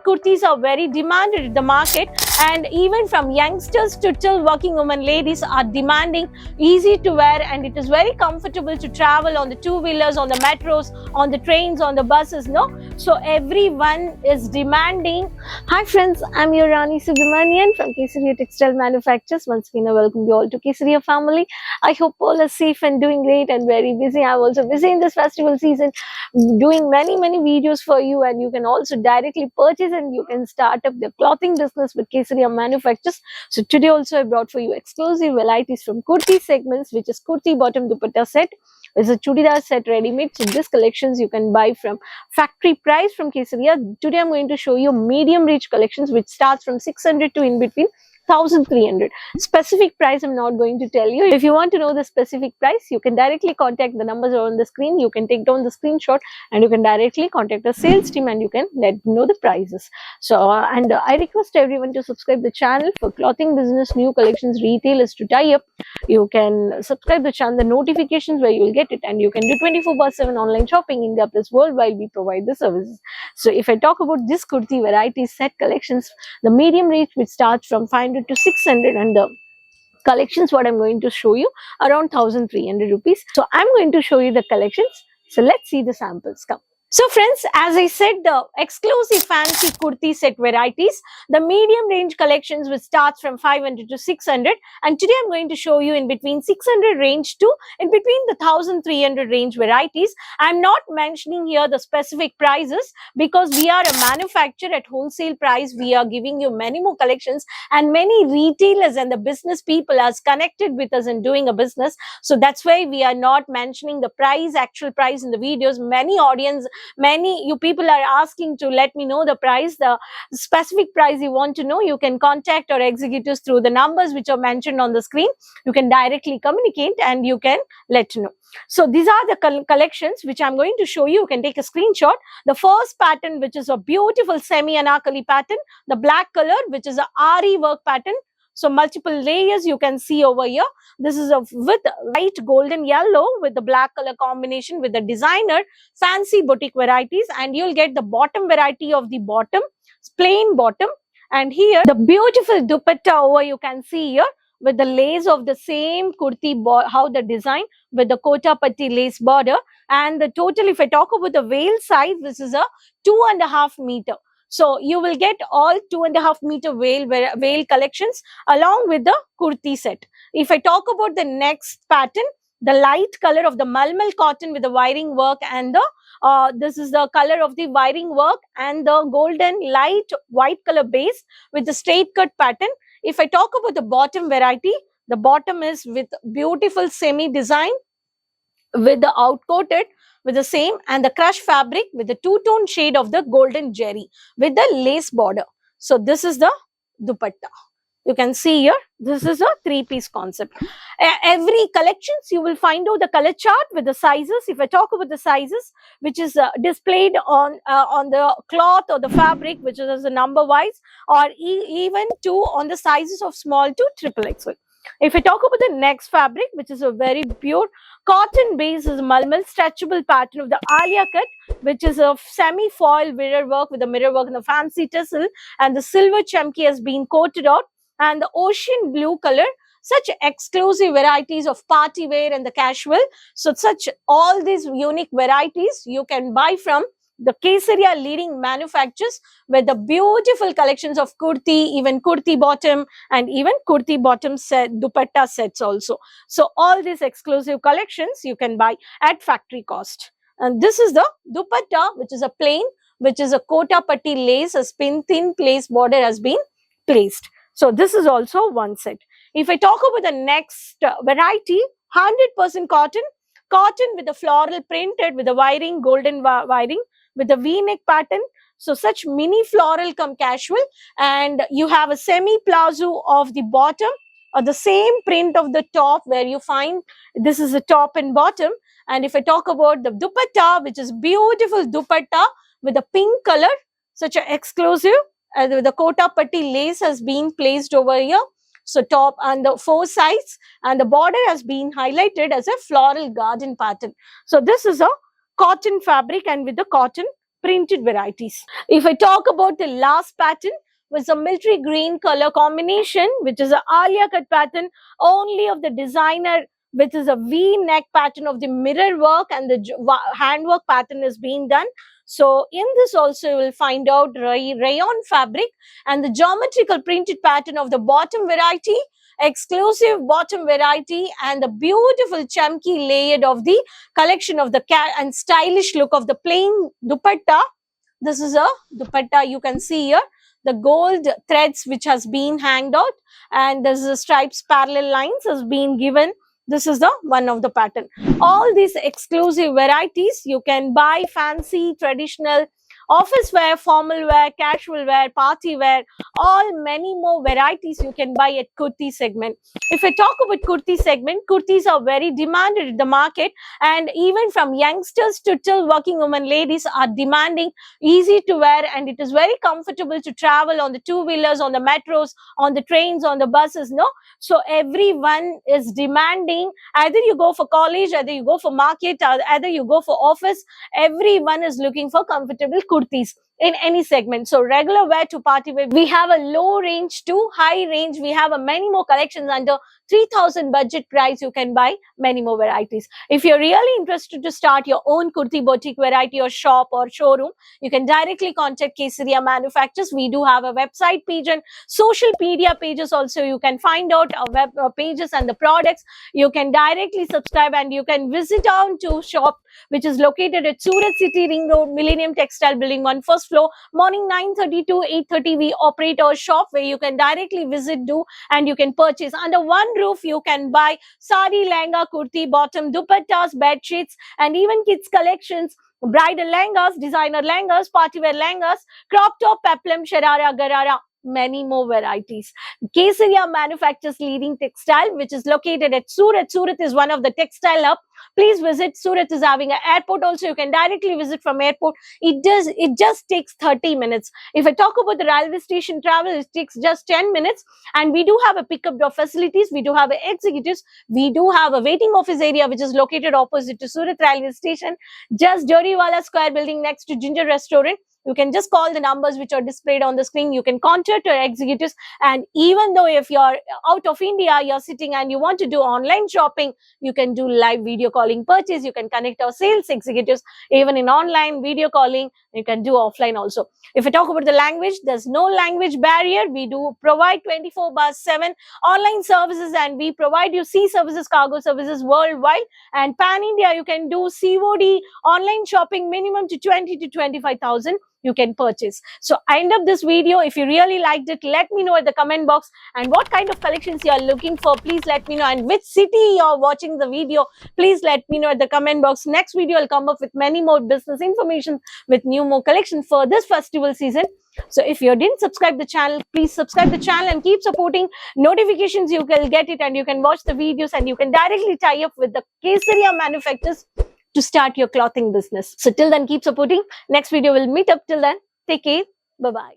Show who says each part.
Speaker 1: kurtis are very demanded in the market, and even from youngsters to till working women ladies are demanding easy to wear, and it is very comfortable to travel on the two-wheelers, on the metros, on the trains, on the buses, no? So everyone is demanding. Hi friends, I'm your Rani Subramanian from Kesaria Textile Manufacturers. Once again, I welcome you all to Kesaria family. I hope all are safe and doing great and very busy. I'm also busy in this festival season, doing many videos for you, and you can also directly purchase and you can start up the clothing business with Kesaria Manufacturers. So today also I brought for you exclusive varieties from Kurti segments, which is Kurti bottom dupatta set. It's a chudidar set ready-made. So this collections you can buy from factory price from Kesaria. Today I'm going to show you medium reach collections, which starts from 600 to in between 1300. Specific price I'm not going to tell you. If you want to know the specific price, you can directly contact the numbers on the screen. You can take down the screenshot and you can directly contact the sales team and you can let them know the prices. So I request everyone to subscribe the channel for clothing business, new collections, retailers to tie up. You can subscribe the channel, the notifications where you will get it, and you can do 24/7 online shopping. India plus worldwide, we provide the services. So if I talk about this kurti variety set collections, the medium range which starts from 500 to 600, and the collections what I'm going to show you around 1300 rupees. So I'm going to show you the collections. So let's see the samples. Come. So friends, as I said, the exclusive fancy kurti set varieties, the medium range collections which starts from 500 to 600, and today I'm going to show you in between 600 range to in between the 1300 range varieties. I'm not mentioning here the specific prices because we are a manufacturer at wholesale price. We are giving you many more collections, and many retailers and the business people are connected with us in doing a business. So that's why we are not mentioning the price, actual price in the videos. Many you people are asking to let me know the price, the specific price you want to know. You can contact our executives through the numbers which are mentioned on the screen. You can directly communicate and you can let know. So these are the collections which I'm going to show you. You can take a screenshot. The first pattern, which is a beautiful semi anarkali pattern, the black color, which is a RE work pattern. So multiple layers you can see over here. This is with white, golden, yellow with the black color combination with the designer fancy boutique varieties, and you'll get the bottom variety of the bottom, plain bottom, and here the beautiful dupatta over you can see here with the lace of the same kurti, how the design with the kota patti lace border, and the total, if I talk about the veil size, this is a 2.5 meter. So you will get all 2.5 meter veil collections along with the kurti set. If I talk about the next pattern, the light color of the malmal cotton with the wiring work, and the this is the color of the wiring work and the golden light white color base with the straight cut pattern. If I talk about the bottom variety, the bottom is with beautiful semi design with the outcoated with the same, and the crush fabric with the two-tone shade of the golden jerry with the lace border. So this is the dupatta. You can see here, this is a three-piece concept. Every collections you will find out the color chart with the sizes. If I talk about the sizes, which is displayed on the cloth or the fabric, which is the number wise, or even to on the sizes of small to XXXL. If I talk about the next fabric, which is a very pure cotton base, is malmal stretchable pattern of the alia cut, which is a semi-foil mirror work with the mirror work and the fancy tassel, and the silver chumki has been coated out, and the ocean blue color. Such exclusive varieties of party wear and the casual. So such all these unique varieties you can buy from the Kesaria leading manufacturers with the beautiful collections of kurti, even kurti bottom, and even kurti bottom set, dupatta sets also. So all these exclusive collections you can buy at factory cost. And this is the dupatta, which is a plain, which is a kota patti lace, a thin lace border has been placed. So this is also one set. If I talk about the next variety, 100% cotton with the floral printed with the wiring, golden wiring, with the V-neck pattern. So such mini floral come casual, and you have a semi plazo of the bottom or the same print of the top where you find this is the top and bottom. And if I talk about the dupatta, which is beautiful dupatta with a pink color, such an exclusive, the kota patti lace has been placed over here. So top and the four sides, and the border has been highlighted as a floral garden pattern. So this is a cotton fabric and with the cotton printed varieties. If I talk about the last pattern, was a military green color combination, which is a alia cut pattern only of the designer, which is a V-neck pattern of the mirror work, and the handwork pattern is being done. So in this also you will find out rayon fabric and the geometrical printed pattern of the bottom variety, exclusive bottom variety, and the beautiful chunky layered of the collection of the and stylish look of the plain dupatta. This is a dupatta, you can see here the gold threads which has been hanged out, and there's the stripes parallel lines has been given. This is the one of the pattern. All these exclusive varieties you can buy, fancy, traditional, office wear, formal wear, casual wear, party wear, all many more varieties you can buy at Kurti segment. If I talk about Kurti segment, kurtis are very demanded in the market, and even from youngsters to till working women ladies are demanding, easy to wear, and it is very comfortable to travel on the two-wheelers, on the metros, on the trains, on the buses, no? So everyone is demanding, either you go for college, either you go for market, or either you go for office, everyone is looking for comfortable kurtis in any segment. So regular wear to party wear, we have a low range to high range. We have a many more collections under 3,000 budget price. You can buy many more varieties. If you're really interested to start your own kurti boutique variety or shop or showroom, you can directly contact Kesaria Manufacturers. We do have a website page and social media pages also. You can find out our web pages and the products. You can directly subscribe, and you can visit down to shop, which is located at Surat City Ring Road, Millennium Textile Building 1, first floor. Morning 9:30 to 8:30 we operate our shop, where you can directly visit, do, and you can purchase. Under one roof you can buy sari, lehenga, kurti, bottom, dupattas, bed sheets, and even kids collections, bridal lehengas, designer lehengas, party wear lehengas, crop top, peplum, sharara, garara, many more varieties. Kesaria Manufacturers leading textile, which is located at Surat. Surat is one of the textile hub. Please visit. Surat is having an airport also. You can directly visit from airport. It just takes 30 minutes. If I talk about the railway station travel, it takes just 10 minutes. And we do have a pickup door facilities. We do have executives. We do have a waiting office area, which is located opposite to Surat railway station, just Doriwala Square building next to Ginger Restaurant. You can just call the numbers which are displayed on the screen. You can contact your executives. And even though if you're out of India, you're sitting and you want to do online shopping, you can do live video calling purchase. You can connect our sales executives even in online video calling. You can do offline also. If we talk about the language, there's no language barrier. We do provide 24/7 online services, and we provide you sea services, cargo services worldwide. And pan-India, you can do COD online shopping minimum to 20 to 25,000. You can purchase. So I end up this video. If you really liked it, let me know at the comment box, and what kind of collections you are looking for, please let me know, and which city you are watching the video, please let me know at the comment box. Next video will come up with many more business information, with more collection for this festival season. So if you didn't subscribe the channel, please subscribe the channel and keep supporting. Notifications, you can get it, and you can watch the videos, and you can directly tie up with the Kesaria Manufacturers to start your clothing business. So till then, keep supporting. Next video will meet up. Till then, take care. Bye-bye.